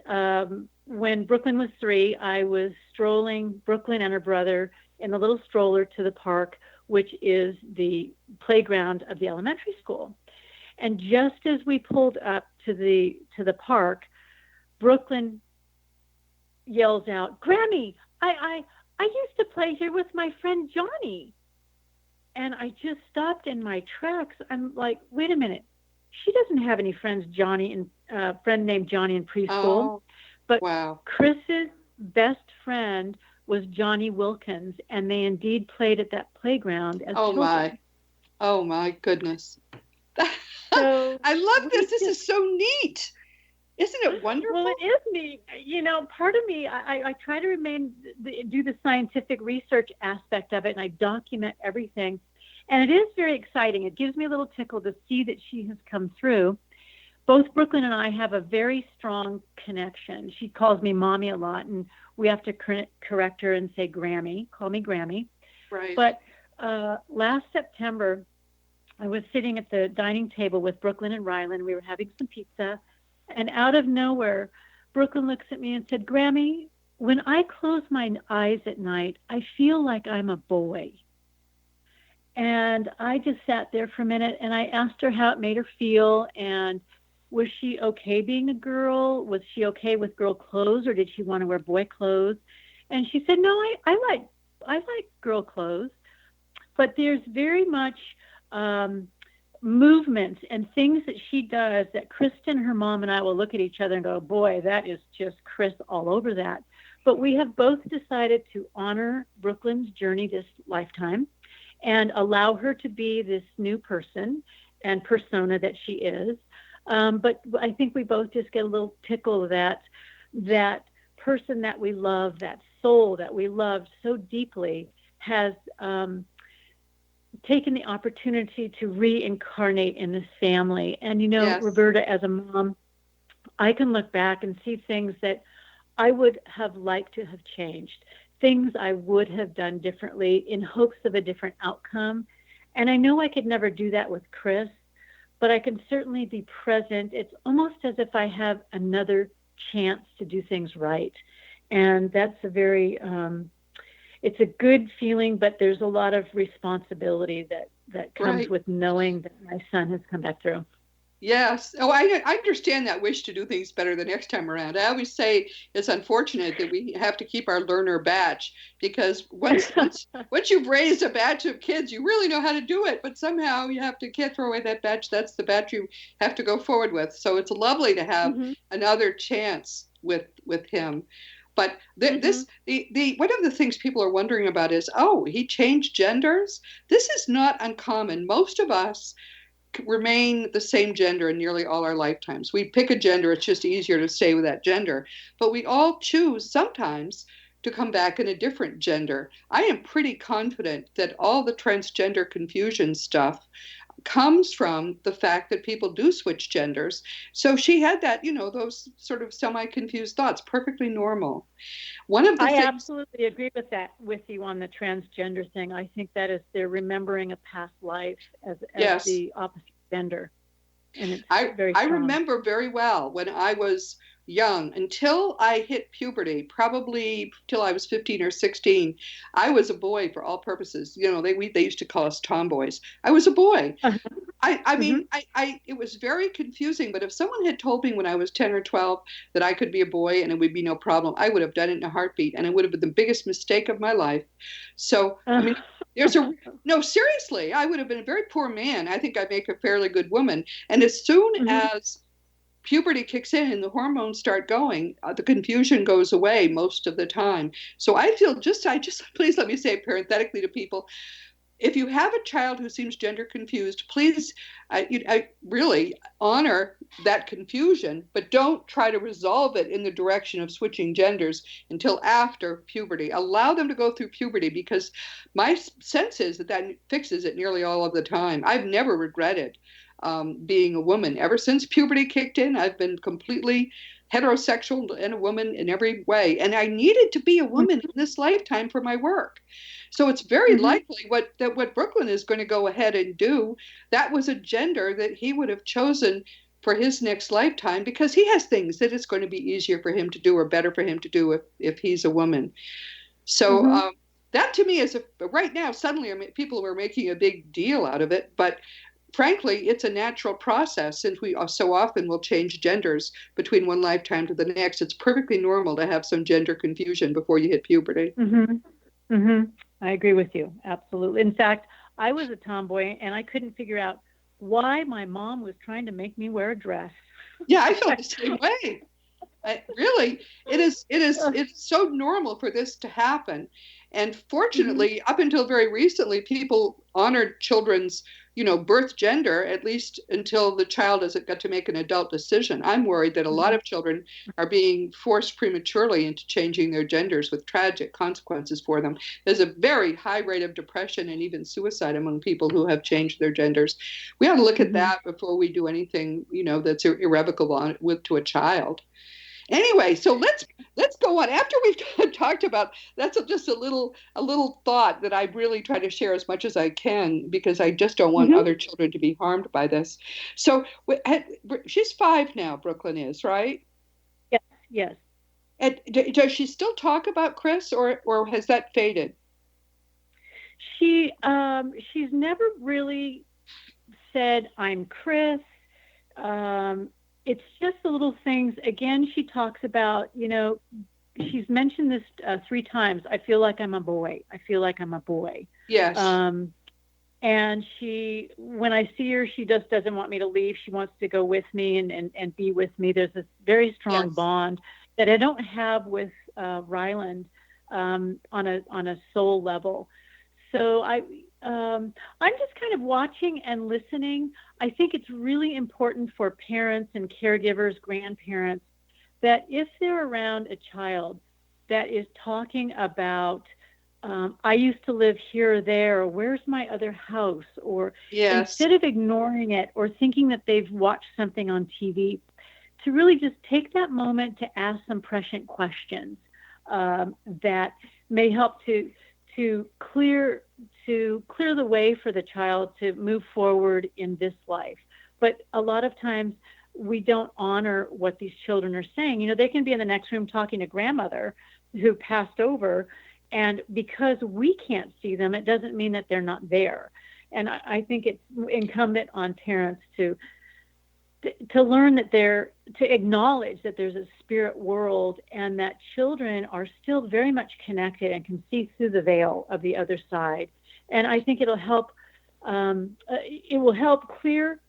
Speaker 4: when Brooklyn was 3, I was strolling Brooklyn and her brother in the little stroller to the park, which is the playground of the elementary school. And just as we pulled up to the park, Brooklyn yells out, "Grammy, I used to play here with my friend Johnny." And I just stopped in my tracks. I'm like, wait a minute. She doesn't have any friends, friend named Johnny in preschool.
Speaker 3: Oh,
Speaker 4: but
Speaker 3: wow.
Speaker 4: Chris's best friend was Johnny Wilkins, and they indeed played at that playground as children.
Speaker 3: Oh my goodness.
Speaker 4: So
Speaker 3: I love this. This is so neat. Isn't it wonderful?
Speaker 4: Well, it is neat. You know, part of me, I try to do the scientific research aspect of it, and I document everything. And it is very exciting. It gives me a little tickle to see that she has come through. Both Brooklyn and I have a very strong connection. She calls me Mommy a lot, and we have to correct her and say Grammy. Call me Grammy.
Speaker 3: Right.
Speaker 4: But last September, I was sitting at the dining table with Brooklyn and Rylan. We were having some pizza, and out of nowhere, Brooklyn looks at me and said, Grammy, when I close my eyes at night, I feel like I'm a boy. And I just sat there for a minute and I asked her how it made her feel. And was she okay being a girl? Was she okay with girl clothes, or did she want to wear boy clothes? And she said, no, I like girl clothes. But there's very much movements and things that she does that Kristen, her mom, and I will look at each other and go, boy, that is just Chris all over that. But we have both decided to honor Brooklyn's journey this lifetime and allow her to be this new person and persona that she is. But I think we both just get a little tickle of that person that we love, that soul that we loved so deeply has taken the opportunity to reincarnate in this family. And,
Speaker 3: Yes.
Speaker 4: Roberta, as a mom, I can look back and see things that I would have liked to have changed, things I would have done differently in hopes of a different outcome. And I know I could never do that with Chris, but I can certainly be present. It's almost as if I have another chance to do things right. And that's it's a good feeling, but there's a lot of responsibility that comes
Speaker 3: Right.
Speaker 4: with knowing that my son has come back through.
Speaker 3: Yes. Oh, I understand that wish to do things better the next time around. I always say it's unfortunate that we have to keep our learner batch, because once you've raised a batch of kids, you really know how to do it. But somehow can't throw away that batch. That's the batch you have to go forward with. So it's lovely to have another chance with him. But one of the things people are wondering about is, oh, he changed genders. This is not uncommon. Most of us remain the same gender in nearly all our lifetimes. We pick a gender, it's just easier to stay with that gender. But we all choose sometimes to come back in a different gender. I am pretty confident that all the transgender confusion stuff comes from the fact that people do switch genders. So she had that, those sort of semi-confused thoughts, perfectly normal. One of the
Speaker 4: I
Speaker 3: things,
Speaker 4: absolutely agree with you on the transgender thing. I think that is they're remembering a past life as
Speaker 3: yes.
Speaker 4: the opposite gender. And it's
Speaker 3: I
Speaker 4: very strong.
Speaker 3: remember very well when I was young, until I hit puberty, probably till I was 15 or 16, I was a boy for all purposes. They used to call us tomboys. I was a boy. I mean, it was very confusing, but if someone had told me when I was 10 or 12 that I could be a boy and it would be no problem, I would have done it in a heartbeat, and it would have been the biggest mistake of my life. So, I mean, no, seriously, I would have been a very poor man. I think I make a fairly good woman. And as soon as puberty kicks in and the hormones start going, the confusion goes away most of the time. So I feel please let me say parenthetically to people, if you have a child who seems gender confused, please I really honor that confusion, but don't try to resolve it in the direction of switching genders until after puberty. Allow them to go through puberty, because my sense is that fixes it nearly all of the time. I've never regretted being a woman. Ever since puberty kicked in, I've been completely heterosexual and a woman in every way. And I needed to be a woman in this lifetime for my work. So it's very likely what Brooklyn is going to go ahead and do, that was a gender that he would have chosen for his next lifetime, because he has things that it's going to be easier for him to do or better for him to do if he's a woman. So that to me is right now, suddenly people are making a big deal out of it. But frankly, it's a natural process, since we so often will change genders between one lifetime to the next. It's perfectly normal to have some gender confusion before you hit puberty.
Speaker 4: I agree with you. Absolutely. In fact, I was a tomboy and I couldn't figure out why my mom was trying to make me wear a dress.
Speaker 3: Yeah, I felt the same way. Really, it's so normal for this to happen. And fortunately, up until very recently, people honored children's, birth gender, at least until the child has got to make an adult decision. I'm worried that a lot of children are being forced prematurely into changing their genders, with tragic consequences for them. There's a very high rate of depression and even suicide among people who have changed their genders. We ought to look at that before we do anything, that's irrevocable to a child. Anyway, so let's go on. After we've talked about, that's just a little thought that I really try to share as much as I can, because I just don't want other children to be harmed by this. So she's 5 now, Brooklyn is, right?
Speaker 4: yes.
Speaker 3: And does she still talk about Chris, or has that faded?
Speaker 4: She's never really said, I'm Chris. It's just the little things. Again, she talks about, she's mentioned this 3 times. I feel like I'm a boy. I feel like I'm a boy.
Speaker 3: Yes.
Speaker 4: And when I see her, she just doesn't want me to leave. She wants to go with me and be with me. There's this very strong bond that I don't have with Ryland on a soul level. So I'm just kind of watching and listening. I think it's really important for parents and caregivers, grandparents, that if they're around a child that is talking about, I used to live here or there, or where's my other house, or instead of ignoring it or thinking that they've watched something on TV, to really just take that moment to ask some prescient questions that may help to clear the way for the child to move forward in this life. But a lot of times we don't honor what these children are saying. They can be in the next room talking to grandmother who passed over, and because we can't see them, it doesn't mean that they're not there. And I think it's incumbent on parents to learn that to acknowledge that there's a spirit world, and that children are still very much connected and can see through the veil of the other side. And I think it'll help. It will help clear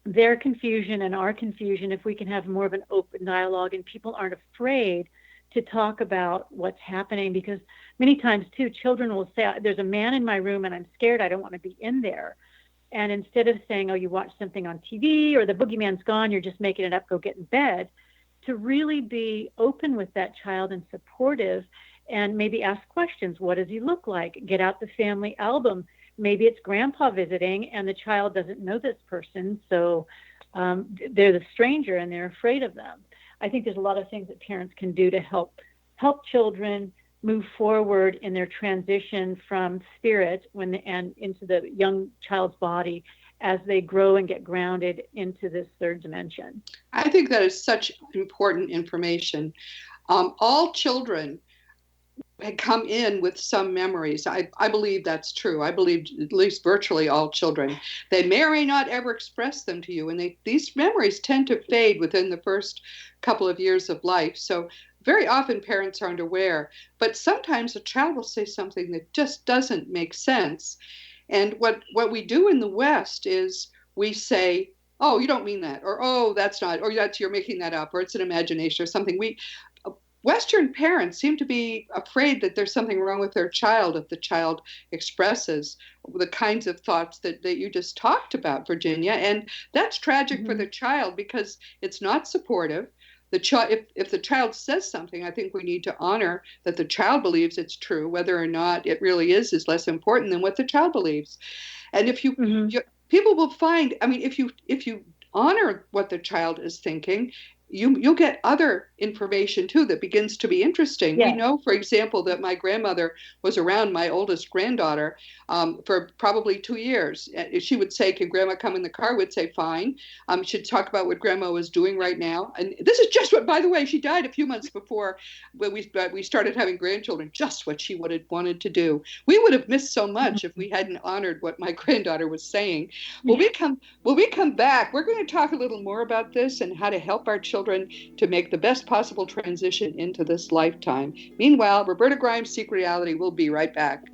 Speaker 4: their confusion and our confusion if we can have more of an open dialogue, and people aren't afraid to talk about what's happening, because many times too, children will say, there's a man in my room and I'm scared, I don't want to be in there. And instead of saying, oh, you watched something on TV, or the boogeyman's gone, you're just making it up, go get in bed, to really be open with that child and supportive, and maybe ask questions. What does he look like? Get out the family album. Maybe it's grandpa visiting and the child doesn't know this person, so they're the stranger and they're afraid of them. I think there's a lot of things that parents can do to help children move forward in their transition from spirit and into the young child's body as they grow and get grounded into this third dimension.
Speaker 3: I think that is such important information. All children had come in with some memories. I believe that's true. I believe at least virtually all children. They may or may not ever express them to you, and these memories tend to fade within the first couple of years of life. So very often parents aren't aware, but sometimes a child will say something that just doesn't make sense. And what we do in the West is we say, oh, you don't mean that, or oh, that's not, or you're making that up, or it's an imagination or something. Western parents seem to be afraid that there's something wrong with their child if the child expresses the kinds of thoughts that you just talked about, Virginia. And that's tragic for the child, because it's not supportive. If the child says something, I think we need to honor that the child believes it's true. Whether or not it really is less important than what the child believes. And if people will find, I mean, if you honor what the child is thinking, you'll get other information too that begins to be interesting. Yes. We know, for example, that my grandmother was around my oldest granddaughter for probably 2 years. She would say, "Can Grandma come in the car?" Would say, "Fine." She'd talk about what Grandma was doing right now. And this is just what, by the way, she died a few months before when we started having grandchildren. Just what she would have wanted to do. We would have missed so much if we hadn't honored what my granddaughter was saying. When we come back, we're going to talk a little more about this and how to help our children to make the best possible transition into this lifetime. Meanwhile, Roberta Grimes' Seek Reality will be right back.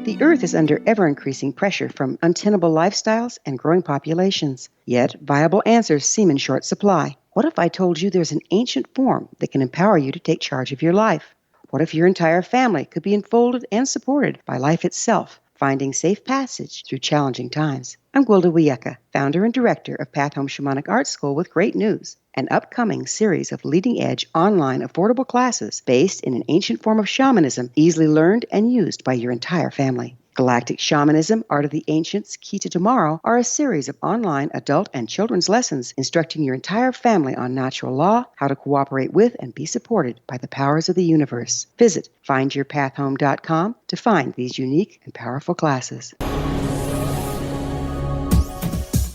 Speaker 6: The Earth is under ever-increasing pressure from untenable lifestyles and growing populations. Yet, viable answers seem in short supply. What if I told you there's an ancient form that can empower you to take charge of your life? What if your entire family could be enfolded and supported by life itself, finding safe passage through challenging times? I'm Gwilda Wiyaka, founder and director of Path Home Shamanic Art School, with great news: an upcoming series of leading-edge online affordable classes based in an ancient form of shamanism, easily learned and used by your entire family. Galactic Shamanism, Art of the Ancients, Key to Tomorrow are a series of online adult and children's lessons instructing your entire family on natural law, how to cooperate with and be supported by the powers of the universe. Visit findyourpathhome.com to find these unique and powerful classes.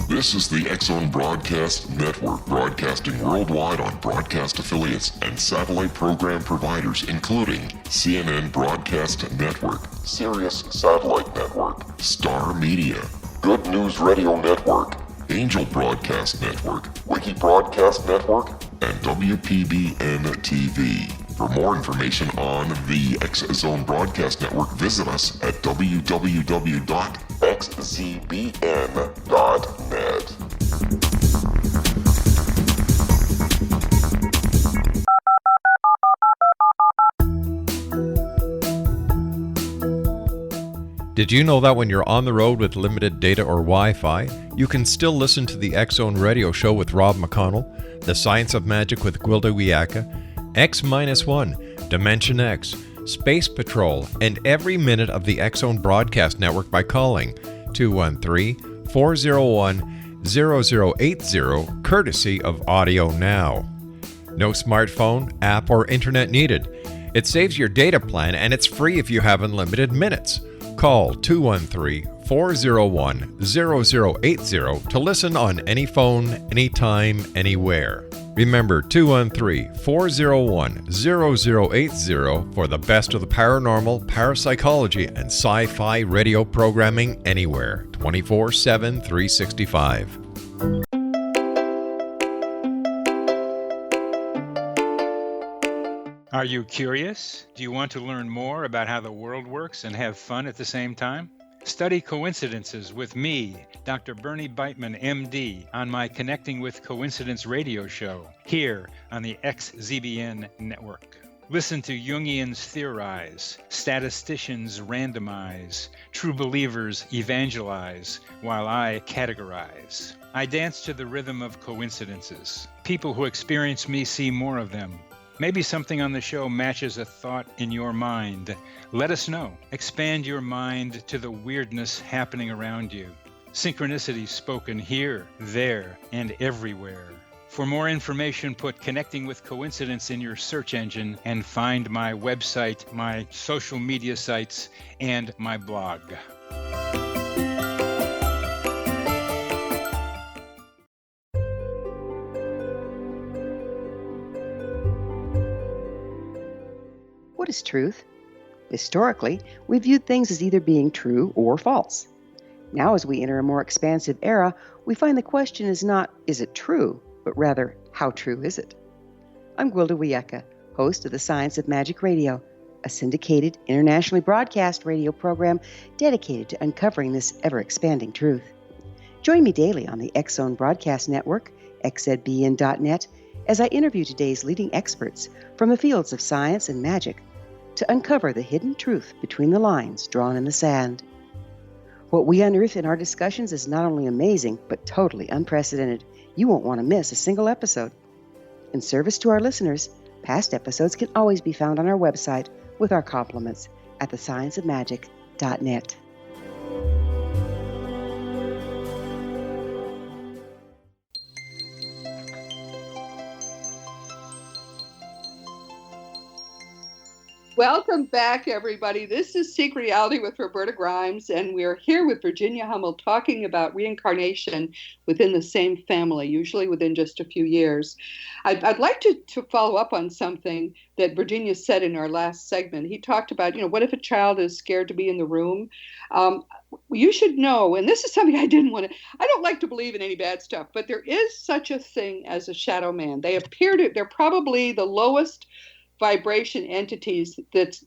Speaker 1: This is the X-Zone Broadcast Network, broadcasting worldwide on broadcast affiliates and satellite program providers, including CNN Broadcast Network, Sirius Satellite Network, Star Media, Good News Radio Network, Angel Broadcast Network, Wiki Broadcast Network, and WPBN TV. For more information on the X-Zone Broadcast Network, visit us at www.xzbn.net.
Speaker 2: Did you know that when you're on the road with limited data or Wi-Fi, you can still listen to the X-Zone Radio Show with Rob McConnell, The Science of Magic with Gwilda Wiyaka, X-1, Dimension X, Space Patrol, and every minute of the X-Zone Broadcast Network by calling 213-401-0080, courtesy of Audio Now. No smartphone, app, or internet needed. It saves your data plan and it's free if you have unlimited minutes. Call 213-401-0080 to listen on any phone, anytime, anywhere. Remember 213-401-0080 for the best of the paranormal, parapsychology, and sci-fi radio programming anywhere, 24/7, 365.
Speaker 9: Are you curious? Do you want to learn more about how the world works and have fun at the same time? Study coincidences with me, Dr. Bernie Beitman, MD, on my Connecting with Coincidence radio show, here on the XZBN network. Listen to Jungians theorize, statisticians randomize, true believers evangelize, while I categorize. I dance to the rhythm of coincidences. People who experience me see more of them. Maybe something on the show matches a thought in your mind. Let us know. Expand your mind to the weirdness happening around you. Synchronicity spoken here, there, and everywhere. For more information, put Connecting with Coincidence in your search engine and find my website, my social media sites, and my blog.
Speaker 6: What is truth? Historically, we viewed things as either being true or false. Now, as we enter a more expansive era, we find the question is not, is it true, but rather, how true is it? I'm Gwilda Wiyaka, host of The Science of Magic Radio, a syndicated, internationally broadcast radio program dedicated to uncovering this ever-expanding truth. Join me daily on the X-Zone Broadcast Network, xzbn.net, as I interview today's leading experts from the fields of science and magic to uncover the hidden truth between the lines drawn in the sand. What we unearth in our discussions is not only amazing, but totally unprecedented. You won't want to miss a single episode. In service to our listeners, past episodes can always be found on our website with our compliments at thescienceofmagic.net.
Speaker 3: Welcome back, everybody. This is Seek Reality with Roberta Grimes, and we're here with Virginia Hummel talking about reincarnation within the same family, usually within just a few years. I'd like to follow up on something that Virginia said in our last segment. He talked about, what if a child is scared to be in the room? You should know, and this is something I don't like to believe in any bad stuff, but there is such a thing as a shadow man. They're probably the lowest vibration entities that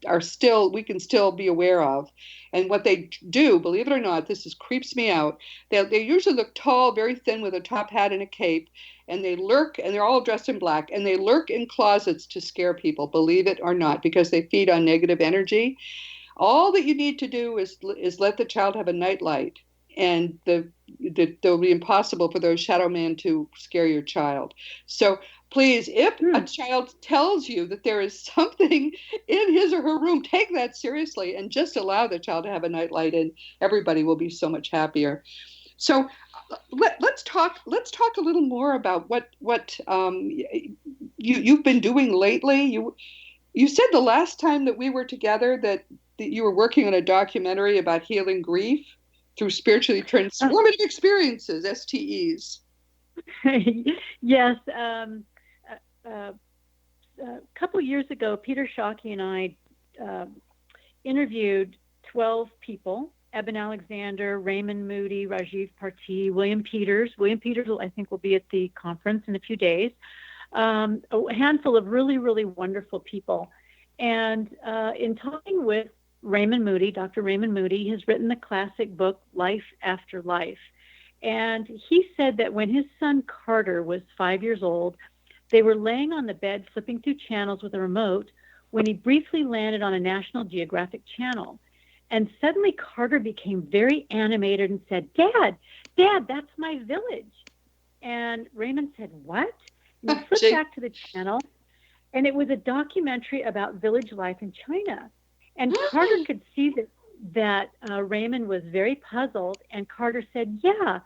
Speaker 3: we can still be aware of. And what they do, believe it or not, creeps me out. They usually look tall, very thin, with a top hat and a cape, and they lurk, and they're all dressed in black, and they lurk in closets to scare people, believe it or not, because they feed on negative energy. All that you need to do is let the child have a nightlight and that it'll be impossible for those shadow men to scare your child. So please, if a child tells you that there is something in his or her room, take that seriously and just allow the child to have a nightlight, and everybody will be so much happier. So let's talk a little more about what you've been doing lately. You said the last time that we were together that you were working on a documentary about healing grief through spiritually transformative experiences, STEs.
Speaker 4: Yes. A couple years ago, Peter Shockey and I interviewed 12 people: Eben Alexander, Raymond Moody, Rajiv Parti, William Peters. William Peters, I think, will be at the conference in a few days. A handful of really, really wonderful people. And in talking with Raymond Moody, Dr. Raymond Moody has written the classic book, Life After Life. And he said that when his son Carter was 5 years old, they were laying on the bed flipping through channels with a remote when he briefly landed on a National Geographic channel. And suddenly Carter became very animated and said, "Dad, that's my village." And Raymond said, "What?" And he flipped back to the channel, and it was a documentary about village life in China. And Carter could see that Raymond was very puzzled, and Carter said, "Yeah,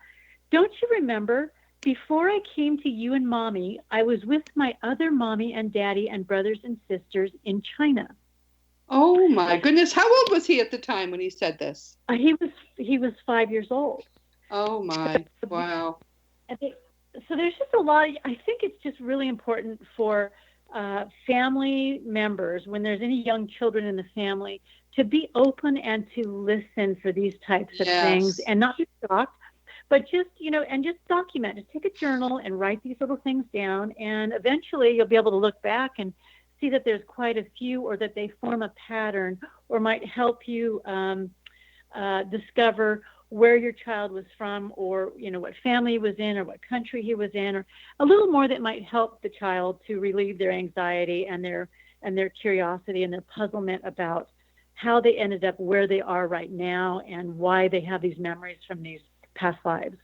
Speaker 4: don't you remember, before I came to you and Mommy, I was with my other Mommy and Daddy and brothers and sisters in China."
Speaker 3: Oh my goodness. How old was he at the time when he said this?
Speaker 4: He was 5 years old.
Speaker 3: Oh my, wow.
Speaker 4: So there's just a lot. I think it's just really important for family members, when there's any young children in the family, to be open and to listen for these types of things and not be shocked, but just, and just document. Just take a journal and write these little things down, and eventually you'll be able to look back and see that there's quite a few, or that they form a pattern, or might help you discover where your child was from, or what family he was in, or what country he was in, or a little more that might help the child to relieve their anxiety and their curiosity and their puzzlement about how they ended up where they are right now and why they have these memories from these past lives.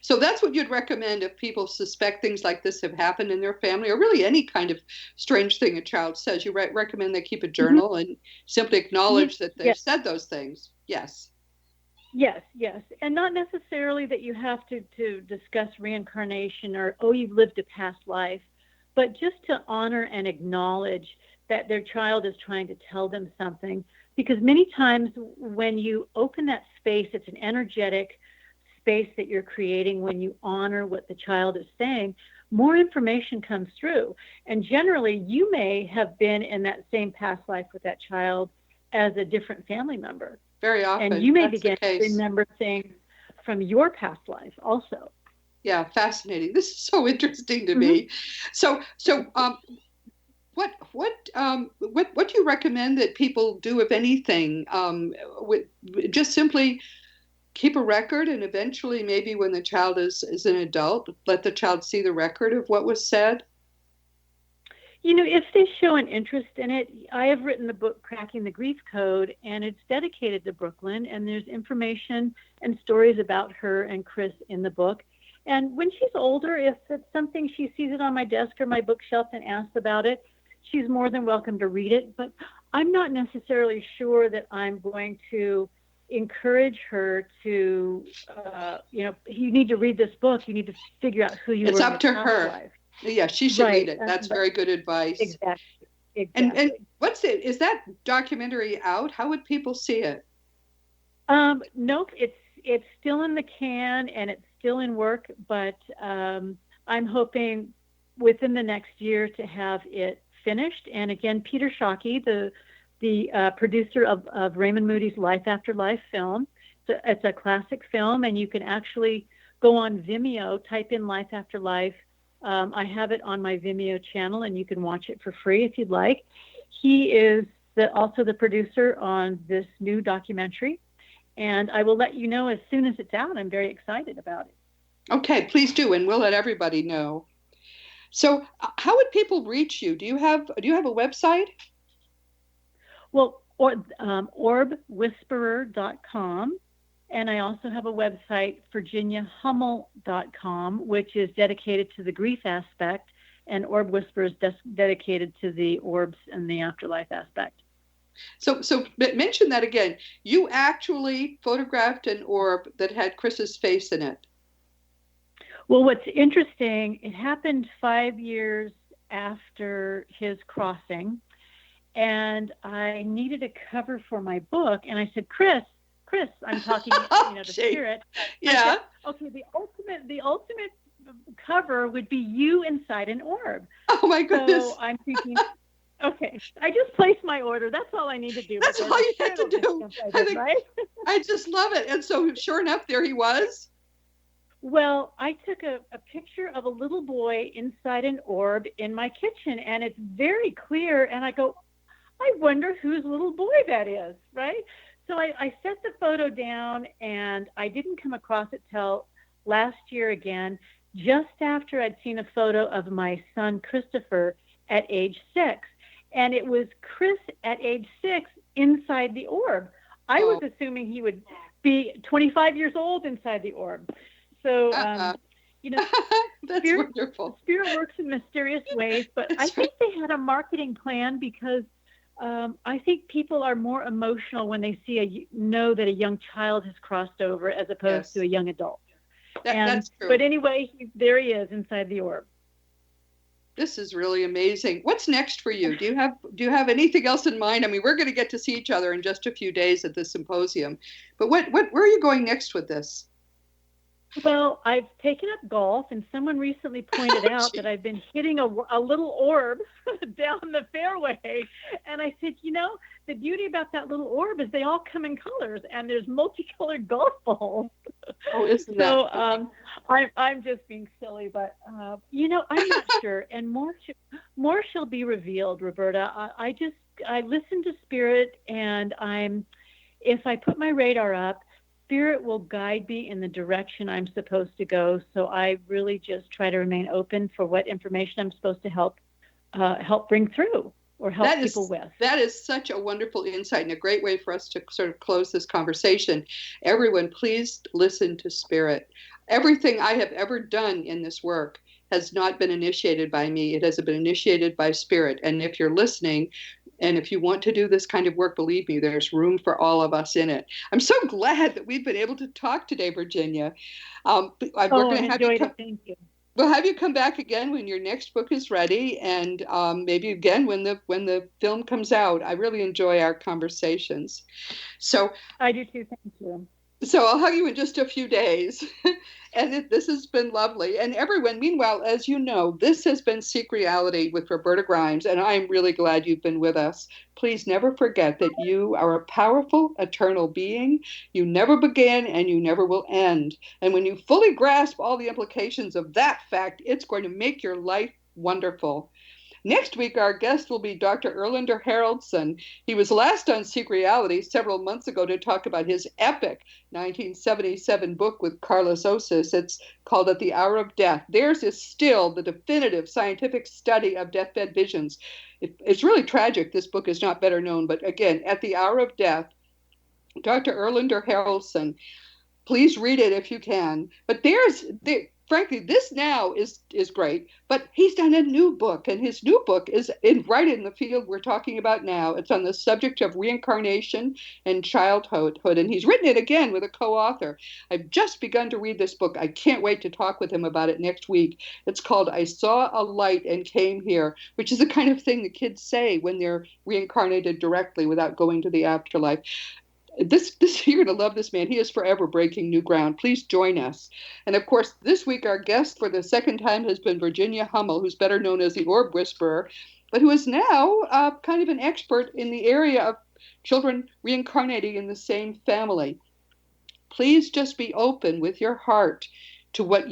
Speaker 3: So that's what you'd recommend if people suspect things like this have happened in their family, or really any kind of strange thing a child says. You recommend they keep a journal and simply acknowledge that they've said those things. Yes.
Speaker 4: Yes. And not necessarily that you have to discuss reincarnation or, you've lived a past life, but just to honor and acknowledge that their child is trying to tell them something. Because many times when you open that space, it's an energetic space that you're creating. When you honor what the child is saying, more information comes through. And generally, you may have been in that same past life with that child as a different family member.
Speaker 3: Very often.
Speaker 4: And you may begin to remember things from your past life also.
Speaker 3: Yeah, fascinating. This is so interesting to me. So what do you recommend that people do, if anything? Just simply keep a record, and eventually, maybe when the child is an adult, let the child see the record of what was said?
Speaker 4: If they show an interest in it, I have written the book, Cracking the Grief Code, and it's dedicated to Brooklyn, and there's information and stories about her and Chris in the book. And when she's older, if it's something, she sees it on my desk or my bookshelf and asks about it, she's more than welcome to read it. But I'm not necessarily sure that I'm going to encourage her to, you need to read this book. You need to figure out who you
Speaker 3: it's
Speaker 4: were.
Speaker 3: It's up to her. Life. Yeah, she should read it. That's very good advice.
Speaker 4: Exactly.
Speaker 3: And what's it? Is that documentary out? How would people see it?
Speaker 4: Nope. It's still in the can and it's still in work, but I'm hoping within the next year to have it finished. And again, Peter Shockey, the producer of Raymond Moody's Life After Life film. So it's a classic film, and you can actually go on Vimeo, type in Life After Life. I have it on my Vimeo channel, and you can watch it for free if you'd like. He is also the producer on this new documentary, and I will let you know as soon as it's out. I'm very excited about it.
Speaker 3: Okay, please do, and we'll let everybody know. So how would people reach you? Do you have a website?
Speaker 4: Well, orbwhisperer.com, And I also have a website, virginiahummel.com, which is dedicated to the grief aspect, and Orb Whisperer is dedicated to the orbs and the afterlife aspect.
Speaker 3: So mention that again. You actually photographed an orb that had Chris's face in it.
Speaker 4: Well, what's interesting, it happened 5 years after his crossing, and I needed a cover for my book, and I said, Chris, I'm talking, to Spirit.
Speaker 3: Yeah.
Speaker 4: Said, okay, the ultimate cover would be you inside an orb.
Speaker 3: Oh my goodness.
Speaker 4: So I'm thinking, okay, I just placed my order. That's all I need to do.
Speaker 3: That's all you had to do.
Speaker 4: Right?
Speaker 3: I just love it. And so sure enough, there he was.
Speaker 4: Well, I took a picture of a little boy inside an orb in my kitchen, and it's very clear. And I go, I wonder whose little boy that is, right? So I set the photo down, and I didn't come across it till last year again, just after I'd seen a photo of my son, Christopher, at age 6. And it was Chris at age 6 inside the orb. I was assuming he would be 25 years old inside the orb. So,
Speaker 3: That's wonderful.
Speaker 4: Spirit works in mysterious ways, but I think they had a marketing plan because I think people are more emotional when they know that a young child has crossed over as opposed to a young adult.
Speaker 3: That's true.
Speaker 4: But anyway, there he is inside the orb.
Speaker 3: This is really amazing. What's next for you? Do you have anything else in mind? I mean, we're going to get to see each other in just a few days at the symposium, but where are you going next with this?
Speaker 4: Well, I've taken up golf, and someone recently pointed out that I've been hitting a little orb down the fairway. And I said, the beauty about that little orb is they all come in colors, and there's multicolored golf balls.
Speaker 3: Oh, isn't that?
Speaker 4: So I'm just being silly, but I'm not sure. And more shall be revealed, Roberta. I listen to Spirit, and if I put my radar up, Spirit will guide me in the direction I'm supposed to go. So I really just try to remain open for what information I'm supposed to help bring through or help people with.
Speaker 3: That is such a wonderful insight and a great way for us to sort of close this conversation. Everyone, please listen to Spirit. Everything I have ever done in this work has not been initiated by me. It has been initiated by Spirit. And if you're listening, and if you want to do this kind of work, believe me, there's room for all of us in it. I'm so glad that we've been able to talk today, Virginia.
Speaker 4: Thank you.
Speaker 3: We'll have you come back again when your next book is ready, and maybe again when the film comes out. I really enjoy our conversations. So
Speaker 4: I do too. Thank you.
Speaker 3: So I'll hug you in just a few days. And this has been lovely. And everyone, meanwhile, as you know, this has been Seek Reality with Roberta Grimes, and I'm really glad you've been with us. Please never forget that you are a powerful, eternal being. You never began and you never will end. And when you fully grasp all the implications of that fact, it's going to make your life wonderful. Next week, our guest will be Dr. Erlander Haraldson. He was last on Seek Reality several months ago to talk about his epic 1977 book with Carlos Osis. It's called At the Hour of Death. Theirs is still the definitive scientific study of deathbed visions. It's really tragic this book is not better known, but again, At the Hour of Death, Dr. Erlander Haraldson. Please read it if you can. But frankly, this now is great, but he's done a new book, and his new book is right in the field we're talking about now. It's on the subject of reincarnation and childhood, and he's written it again with a co-author. I've just begun to read this book. I can't wait to talk with him about it next week. It's called I Saw a Light and Came Here, which is the kind of thing the kids say when they're reincarnated directly without going to the afterlife. You're going to love this man. He is forever breaking new ground. Please join us. And of course, this week our guest for the second time has been Virginia Hummel, who's better known as the Orb Whisperer, but who is now kind of an expert in the area of children reincarnating in the same family. Please just be open with your heart to what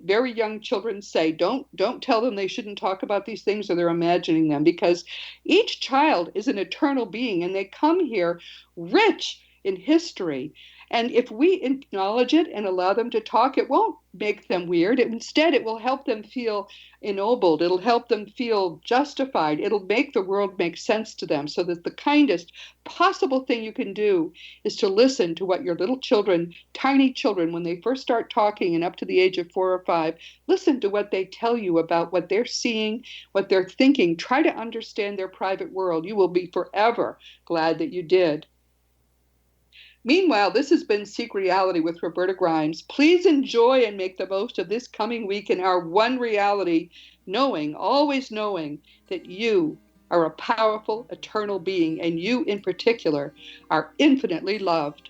Speaker 3: very young children say. Don't tell them they shouldn't talk about these things or they're imagining them, because each child is an eternal being and they come here rich in history And if we acknowledge it and allow them to talk, it won't make them weird. Instead, it will help them feel ennobled. It'll help them feel justified. It'll make the world make sense to them, so that the kindest possible thing you can do is to listen to what your little children, tiny children, when they first start talking and up to the age of 4 or 5, listen to what they tell you about what they're seeing, what they're thinking. Try to understand their private world. You will be forever glad that you did. Meanwhile, this has been Seek Reality with Roberta Grimes. Please enjoy and make the most of this coming week in our one reality, knowing, always knowing, that you are a powerful, eternal being, and you in particular are infinitely loved.